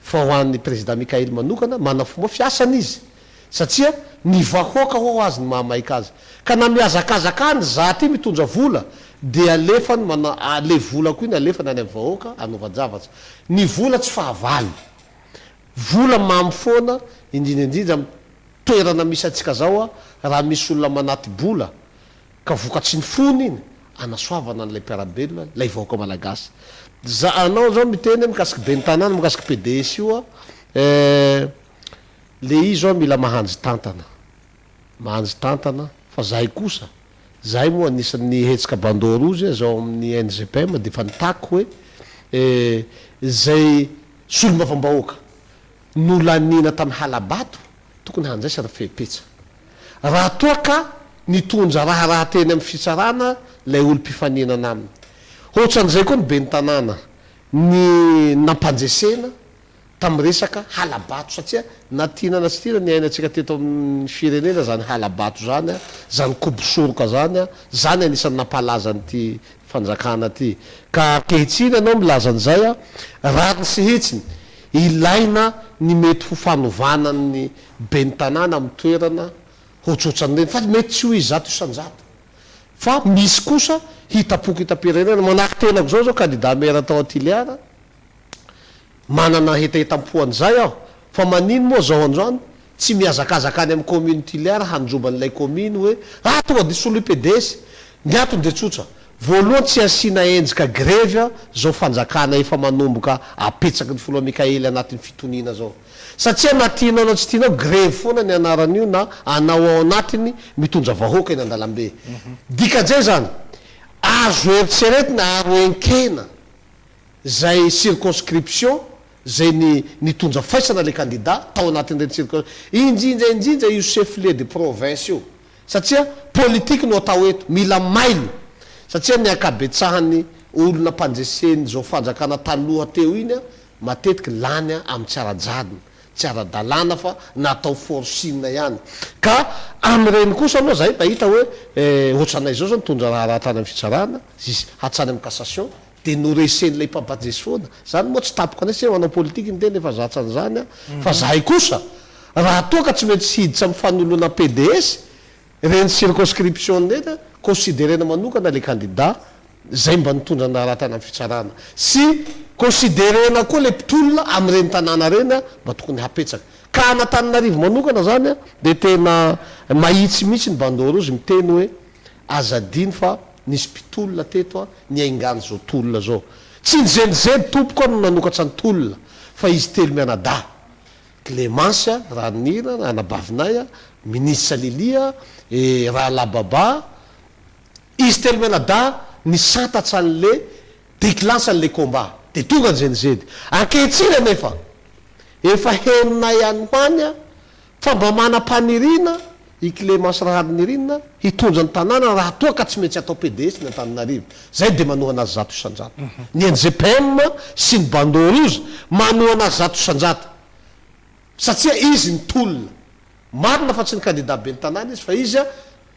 fa ho an'ny président Mikael manokana mana fomba fiasana izy satria ny vahoaka ho azy ny mahamaika azy ka na miazakazaka any za ty mitondra vola de alefany mana le vola koa iny alefany any amin'ny vahoaka anaovajavatsy ny vola tsy fahavaly vola mamy foana indrindraindrindra toerana misy atsika zao a raha misy olona manaty bola ka vokatsy ny fony iny anasoavana n'lay mpiarabelona lay vahoaka malagasy za anao zao miteny mikasiky be ny tanàna mikasiky PDS io a le izy zao mila mahanjy tantana fa zahay kosa zahay moa anisan'ny hetsika bandorozy zao amin'ny NGPM de fa nitako hoe zay solomavambahoaka nolanina tamin'ny halabato tokony hanjaisa raha fehipetsa raha toa ka nitonja raha teny amin'ny fitsarana lay olo mpifaninana aminy ohatran'izay koa ny be ny tanàna ny nampanjesena tamin'ny resaka halabato satria na tiana na tsy tiana ny ainatsika teto amin'ny firenena zany halabato zany a zany kobosoroka zany a zany anisan'ny nampalaza nyty fanjakana ty ka kehitsiny anao milaza an'izay a raha ny sehetsiny ilaina ny mety ho fanovanany be ny tanàna amin'ny toerana ohatrohatran'ireny fa mety tsy ho izy zato isanjato fa misy kosa hitapoky hitapirenena manahaky tenako zao candidat maire tao Atiliara manana hetahetam-poan'izay aho fa manino moa zao androany tsy miazakazaka any amin'ny commune Tiliara hanjoban'ilay commune hoe tonga de solo PDS ny antony de tsotra voalohany tsy asiana enjika grevy zao fanjakana efa manomboka apetsaky ny foloha Mikaely anatin'ny fitonina zao satria na tianao na tsy tianao grevy foana ny anaran'io na anao ao anatiny mitondra vahoaka eny an-dalambe dikan'izay zany azo eritserety na aro enkena zay circonscription zay nitondra faisana le candidat tao anatin'ireny circonscription indrindra io chef-lieu de province io satria politique no atao eto mila mailo satria ny akabetsahany olona mpanjeseny zao fanjakana taloha teo iny a matetiky lany a amin'ny tsy ara-jadona tsy ara-dalàna fa natao forcine ihany ka am'ireny kosa aloha zay mahita hoe ohatranay zao zany tondra raha tany amin'ny fitsarana zisy hatsany amin'ny cassation de noresen'lay mpampajesy foana zany moa tsy tapoka anay sy manao politiky ny teny efa zatsany zany a fa zahay kosa raha toa ka tsy mety sy hiditra amin'ny fanoloana PDS reny circonscription reny considérena manokana le candidat zay mba nitondrana raha tany amin'ny fitsarana sy considérena koa le mpitolona am'ireny tanàna reny a mba tokony hapetsaka ka anatananarivo manokana zany a de tena mahitsy mihitsy ny bandorozy miteny hoe azadiny fa nisy mpitolona teto a ny aingany zao tolona zao tsy nizenizeny tompoko a no nanokatra ny tolona fa izy telo mianada Clémence Ranira anabavinay a ministre Lilia raha lababa izy telo mianada ny santatsa an'le déclenche an'le combat de tonga nyzenizedy ankehitsiny anefa efa henina ihany hoany a fa mba manam-panirina i Clémence Ranirina hitondra ny tanàna raha toa ka tsy mety atao PDS ny Antananarivo zay de manohana azy zato isanjato ny NGPM sy ny bandorozy manohana azy zato isanjato satria izy ny tolona marina fa tsy ny candidat be ny tanàna izy fa izy a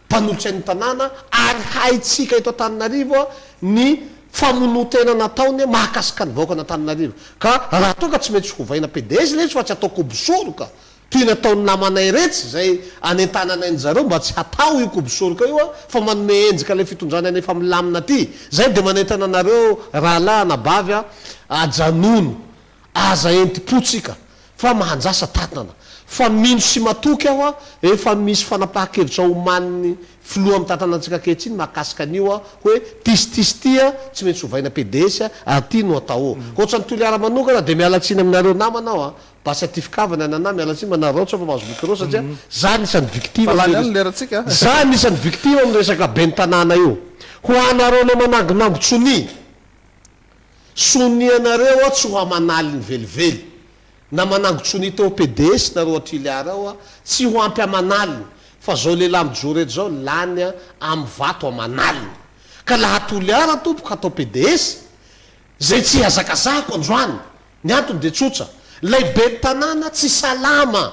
mpanolotra ny tanàna ary haitsika eto Antananarivo a ny famonotena nataony mahakasika ny vahoaka ny Antananarivo ka raha toa ka tsy mety sy hovaina PDS le izy fa tsy atao kobosoroka toy nataony namanay retsy zay anentananay zareo mba tsy hatao io kobisoroka io a fa manome enjika le fitondrana efa milamina ty zay de manentana anareo rahala nabavy a ajanono aza entipotsika fa mahanjasa tatana fa mino sy matoky aho a efa misy fanapaha-kevitra omaniny filoha amy tatanatsika kehitsy iny mahakasika an'io a hoe tistisy tya tsy maintsy hovaina PDS ary ty no atao ohatrany toliara manokana de mialatsiny aminareo namanao a basatifikavana nana mialatsiny manaraotra fa mahazo micro satria za nisan'ny victime za nisan'ny victime amy resaka ben tanàna io ho anareo na manangonango soni anareo a tsy ho amanaly ny velively na manangotsony teo PDS nareo atiliara ao a tsy ho ampy amanaliny fa zao lehilahy mijoro eto zao lany amy vato amanaliny ka laha toliara tompoka atao PDS zay tsy hazakazahako androany ny antony de tsotra lehibe ny tanàna tsy salama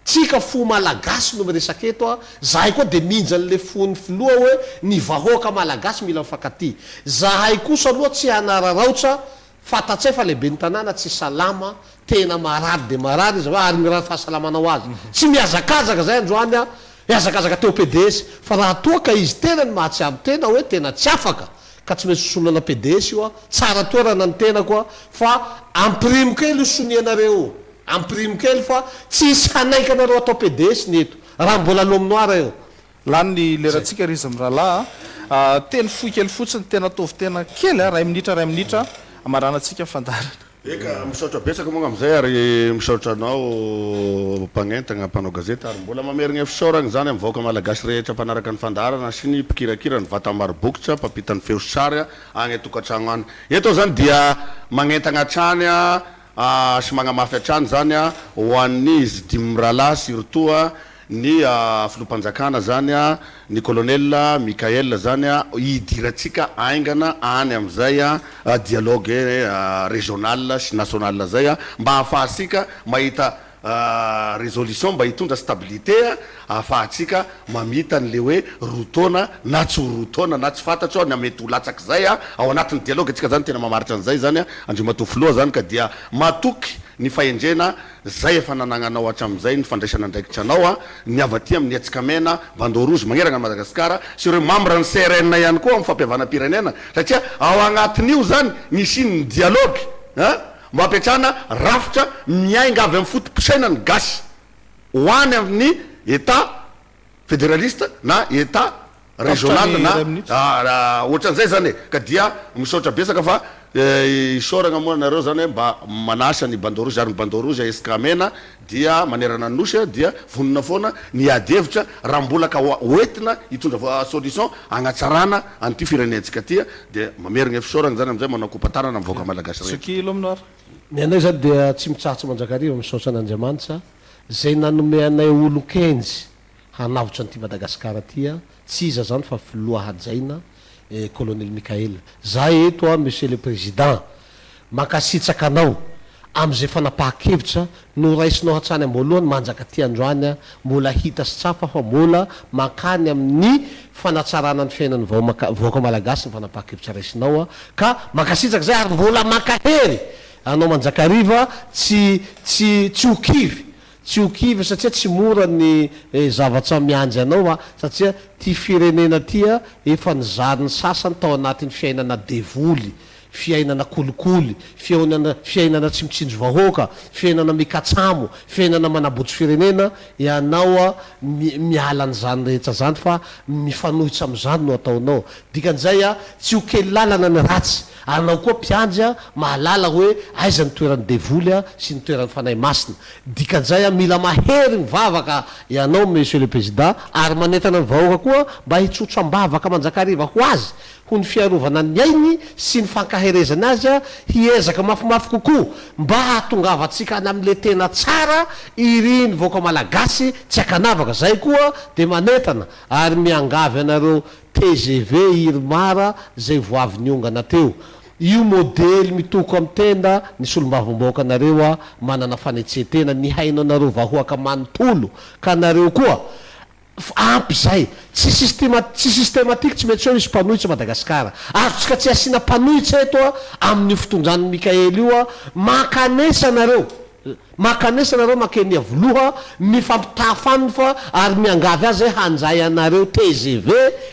tsika fo malagasy no miresaka eto a zahay koa de minjan'le fon'ny filoha hoe ny vahoaka malagasy mila mifankaty zahay kosa aloha tsy hanararaotra fatatsay fa lehibe ny tanàna tsy salama tena marary de marary izy ary mirary fahasalamanao azy tsy miazakazaka zay androany a miazakazaka teo PDS fa raha toa ka izy tena ny mahatsiaro tena hoe tena tsy afaka ka tsy maintsy solana PDS io a tsara toerana ny tena koa fa amprimo kely io sonianareo amprimo kely fa tsisy hanaiky anareo atao PDS neto raha mbola lominoara eo lany leratsika rizy am'rahalahy teny foy kely fotsiny tena tovy tena kely ray minitra amaranatsika fandarana eka misaotra betsaka moa am'izay ary misaotra anao mpanentagna mpanao gazety ary mbola mamerigna fisaoragna zany amy vahoaka malagasy rehetra mpanaraka ny fandarana sy ny mpikirakira ny vata marobokotra mpampitany feo sary agny atokantragno any eto zany dia magnentagna atrany sy magnamafy atrany zany ho an'ny izy dimy mirahalahy surtout ny filohampanjakana zany ny colonel Mikael zany idiratsika aingana any am'izay dialogue régional sy national zay mba ahafahatsika mahita résolution mba hitondra stabilité ahafahatsika mamita an'le hoe rotona na tsy rotona na tsy fantatro ao ny mety ho latsaky zay ao anatin'ny dialogue atsika zany tena mamaritra an'izay zany andrio mato filoha zany ka dia matoky ny fahendrena zay efa nanagnanao hatram'izay ny fandraisana andraikitra anao ny avaty amin'ny atsikamena bando rouge magneragna Madagasikara sy ireo membre ny CRN ihany koa amin'ny fampiavana pirenena satria ao agnatin'io zany nisiny ny dialogue mba ampiatrana rafitra miainga avy amin'ny fotom-pisaina ny gasy hoany amin'ny état fédéraliste na état régional na ohatran'izay zany ka dia misaotra besaka fa isoragna moa nareo zany mba manasa ny bando rouge ary ny bando rouge eskamena dia manerana nosy dia vonona foana ny adevitra raha mbola ka hoentina hitondra solution agnatsarana an'ity firenentsika ty dia mamerigna fisoragna zany am'izay manao kompatarana mivoaka malagasy sokilo aminaro ny anay zany dia tsy mitsarotsy manjakariva misaotra an'Andriamanitra zay nanome anay olo-kenjy hanavitra an'ity Madagasikara tya tsy iza zany fa filoha hajaina colonel Mikael za eto monsieur le président makasitsaka anao am'izay fanapaha-kevitra no raisinao hatrany amboalohany manjaka ty androany mbola hita sy tsafa fa mbola makany amin'ny fanatsarana ny fiainan'ny vahoaka malagasy ny fanapaha-kevitra raisinao ka makasitsaka zay ary mbola makahery anao manjakariva tsy okivy satria tsy mora ny zavatra mianjy anao satria ty firenena tya efa nizary ny sasany tao anatin'ny fiainana devoly fiainana kolikoly fiainana tsy mitsinjo vahoaka fiainana mikatsamo fiainana manabotsy firenena ianao miala n'zany rehetra zany fa mifanohitra am'zany no ataonao dikan'izay tsy ho kely lalana ny ratsy anao koa mpianja mahalala hoe aiza ny toeran'ny devoly sy ny toeran'ny fanay masina dikan'izay mila mahery ny vavaka ianao monsieur le président ary manentana ny vahoaka koa mba hitsotram-bavaka manjakariva ho azy ho ny fiarovana ny ainy sy ny fankaherezana azy hiezaka mafimafy kokoa mba hatongavatsika any am'le tena tsara iry ny vahoaka malagasy tsy akanavaka zay koa de manentana ary miangavy anareo TGV Irmara zay voavy niongana teo io modely mitoko amin'ny tenda ny solombavambaoaka nareo manana fanetsetena ny hainao nareo vahoaka manontolo ka nareo koa ampy zay tsy systématique tsy mety eo izy mpanohitra Madagasikara azotsika tsy asiana mpanohitra eto amin'ny fitondran'ny Mikael io makanesa nareo makanesa nareo makeny avoloha mifampitafany fa ary miangavy azy hanjay anareo TGV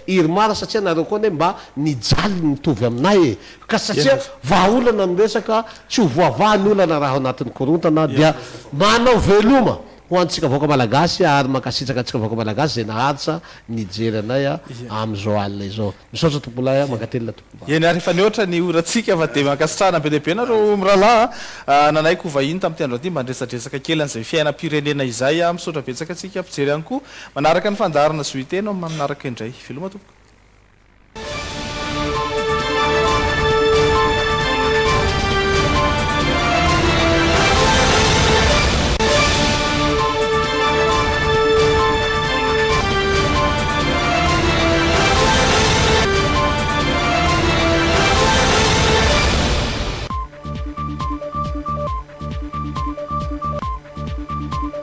irmara satria nareo koa ne mba nijaly mitovy aminay ka satria vaolana miresaka tsy ho voavahany olana raha anatin'ny korontana dia manao veloma ho antsika vaoaka malagasy ary makasitraka antsika vaoaka malagasy zay naharitra nijery anay am'izao alina izao misaotra tombolay mankatelina tompo eny ary efa nihoatra ny oratsika fa de mankasitrahana be lehibe nareo miralahy nanaiko vahiny tamin'ity andro aty mba ndresadresaka kely an'izay fiainam-pirenena izay misaotra betsaka atsika ampijery ihany koa manaraka ny fandarana zoitena manaraka indray veloma tompoka